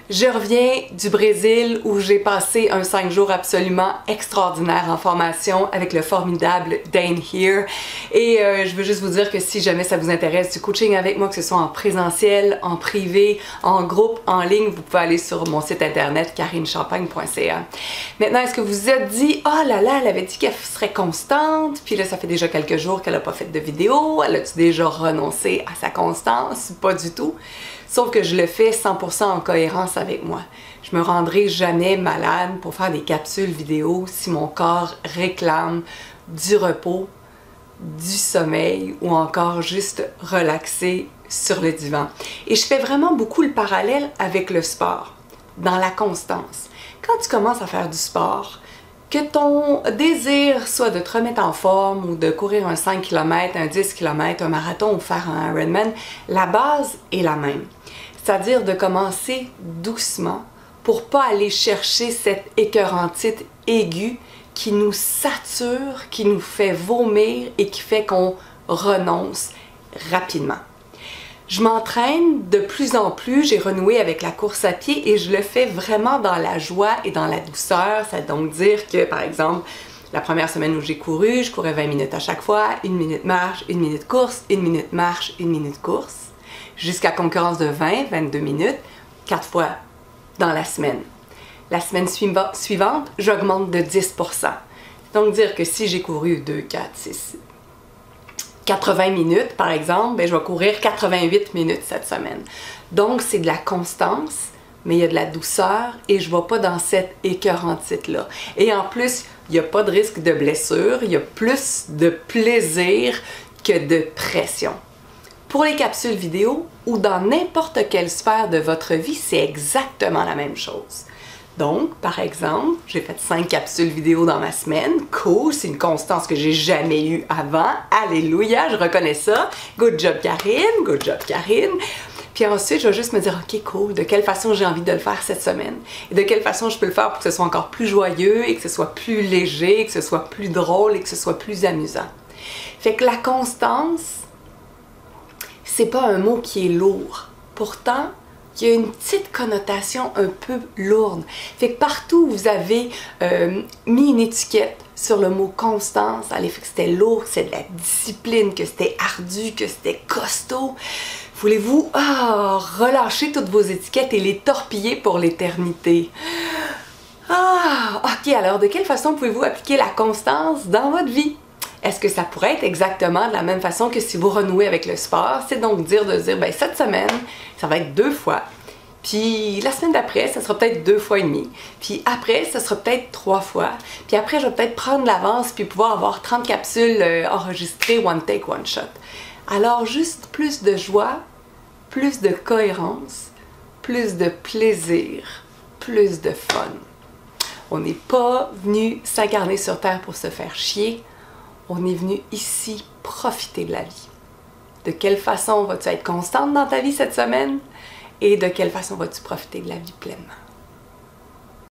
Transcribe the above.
Je reviens du Brésil où j'ai passé un 5 jours absolument extraordinaire en formation avec le formidable Dane Here. Et je veux juste vous dire que si jamais ça vous intéresse du coaching avec moi, que ce soit en présentiel, en privé, en groupe, en ligne, vous pouvez aller sur mon site internet karinechampagne.ca. Maintenant, est-ce que vous vous êtes dit « Oh là là, elle avait dit qu'elle serait constante, puis là, ça fait déjà quelques jours qu'elle n'a pas fait de vidéo, elle a-tu déjà renoncé à sa constance? » Pas du tout. Sauf que je le fais 100% en cohérence avec moi. Je me rendrai jamais malade pour faire des capsules vidéo si mon corps réclame du repos, du sommeil ou encore juste relaxer sur le divan. Et je fais vraiment beaucoup le parallèle avec le sport, dans la constance. Quand tu commences à faire du sport, que ton désir soit de te remettre en forme ou de courir un 5 km, un 10 km, un marathon ou faire un Ironman, la base est la même. C'est-à-dire de commencer doucement pour pas aller chercher cette écœurantite aiguë qui nous sature, qui nous fait vomir et qui fait qu'on renonce rapidement. Je m'entraîne de plus en plus, j'ai renoué avec la course à pied et je le fais vraiment dans la joie et dans la douceur. Ça veut donc dire que, par exemple, la première semaine où j'ai couru, je courais 20 minutes à chaque fois, 1 minute marche, 1 minute course, 1 minute marche, 1 minute course, jusqu'à concurrence de 20, 22 minutes, 4 fois dans la semaine. La semaine suivante, j'augmente de 10%. Donc dire que si j'ai couru 2, 4, 6, 80 minutes, par exemple, ben, je vais courir 88 minutes cette semaine. Donc, c'est de la constance, mais il y a de la douceur et je ne vais pas dans cette écœurantite-là. Et en plus, il n'y a pas de risque de blessure, il y a plus de plaisir que de pression. Pour les capsules vidéo ou dans n'importe quelle sphère de votre vie, c'est exactement la même chose. Donc, par exemple, j'ai fait 5 capsules vidéo dans ma semaine. Cool, c'est une constance que j'ai jamais eue avant. Alléluia, je reconnais ça. Good job, Karine. Good job, Karine. Puis ensuite, je vais juste me dire, OK, cool, de quelle façon j'ai envie de le faire cette semaine? Et de quelle façon je peux le faire pour que ce soit encore plus joyeux et que ce soit plus léger, et que ce soit plus drôle et que ce soit plus amusant. Fait que la constance, c'est pas un mot qui est lourd. Pourtant, il y a une petite connotation un peu lourde. Fait que partout où vous avez mis une étiquette sur le mot constance, allez, fait que c'était lourd, que c'était de la discipline, que c'était ardu, que c'était costaud, voulez-vous relâcher toutes vos étiquettes et les torpiller pour l'éternité? Ok, alors de quelle façon pouvez-vous appliquer la constance dans votre vie? Est-ce que ça pourrait être exactement de la même façon que si vous renouez avec le sport? C'est donc de dire, ben cette semaine, ça va être 2 fois. Puis la semaine d'après, ça sera peut-être 2 fois et demi. Puis après, ça sera peut-être 3 fois. Puis après, je vais peut-être prendre l'avance puis pouvoir avoir 30 capsules enregistrées, one take, one shot. Alors juste plus de joie, plus de cohérence, plus de plaisir, plus de fun. On n'est pas venu s'incarner sur Terre pour se faire chier. On est venu ici profiter de la vie. De quelle façon vas-tu être constante dans ta vie cette semaine? Et de quelle façon vas-tu profiter de la vie pleinement?